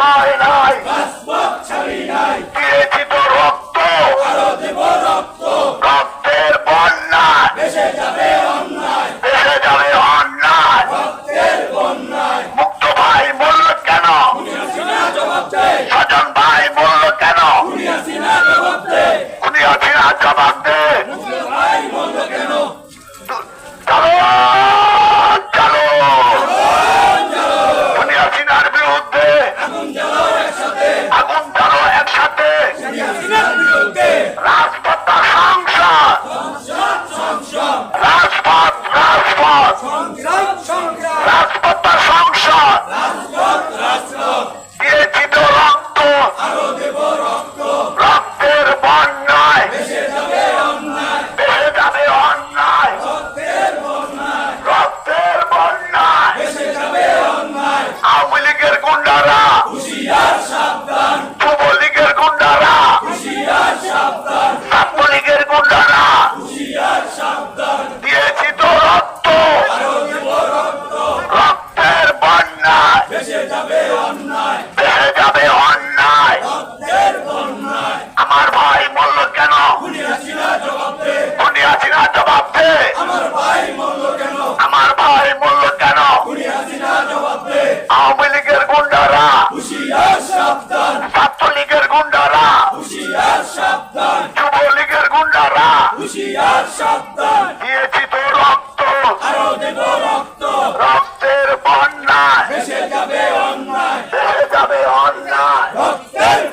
ভয় নাই, রাজপথ ছাড়ি নাই, দিয়েছি তো রক্ত, আরো দেব রক্ত, রক্তের বন্যায় ভেসে যাবে অন্যায়, ভেসে যাবে অন্যায়। রক্তের বন্যায়। মুক্ত ভাই বলল কেন, খুনি হাসিনা জবাব দে, স্বজন ভাই বলল কেন, খুনি হাসিনা জবাব দে, খুনি হাসিনা জবাব দে। মুক্ত ভাই বলল কেন? চলো চলো, খুনি হাসিনার বিরুদ্ধে আগুন জ্বালাও একসাথে, আগুন জ্বালো একসাথে। খুনি হাসিনার বিরুদ্ধে রাজপথ সংসদ, সংসদ সংসদ, রাজপথ রাজপথ, সংগ্রাম সংগ্রাম, রাজপথ সংসদ। রাজপথ রাজপথ, দিয়েছি তো রক্ত, আরো দেব রক্ত, রক্তের বন্যায় ভেসে যাবে অন্যায়, ভেসে যাবে অন্যায়, রক্তের বন্যায়, রক্তের বন্যায়। ভেসে যাবে অন্যায়। আওয়ামী লীগের গুন্ডারা, হুঁশিয়ার সাবধান, যুবলীগের গুন্ডারা, হুঁশিয়ার সাবধান, ছাত্রলীগের গুন্ডারা, হুঁশিয়ার সাবধান, দিয়েছি তো রক্ত, আরো দেব রক্ত, রক্তের বন্যায় ভেসে যাবে অন্যায়, ভেসে যাবে অন্যায়। রক্তের বন্যায়। আমার ভাই বলল কেন, খুনি হাসিনা জবাব দে, খুনি হাসিনা জবাব দে। আমার ভাই বলল কেন? আমার ভাই বলল কেন, খুনি হাসিনা জবাব দে, আওয়ামী লীগের গুন্ডারা, হুঁশিয়ার সাবধান, ছাত্রলীগের গুন্ডারা, হুঁশিয়ার সাবধান, যুবলীগের গুন্ডারা, হুঁশিয়ার সাবধান, দিয়েছি তো রক্ত, আরো দেব রক্ত, রক্তের বন্যায় ভেসে যাবে অন্যায়, ভেসে যাবে অন্যায়। রক্তের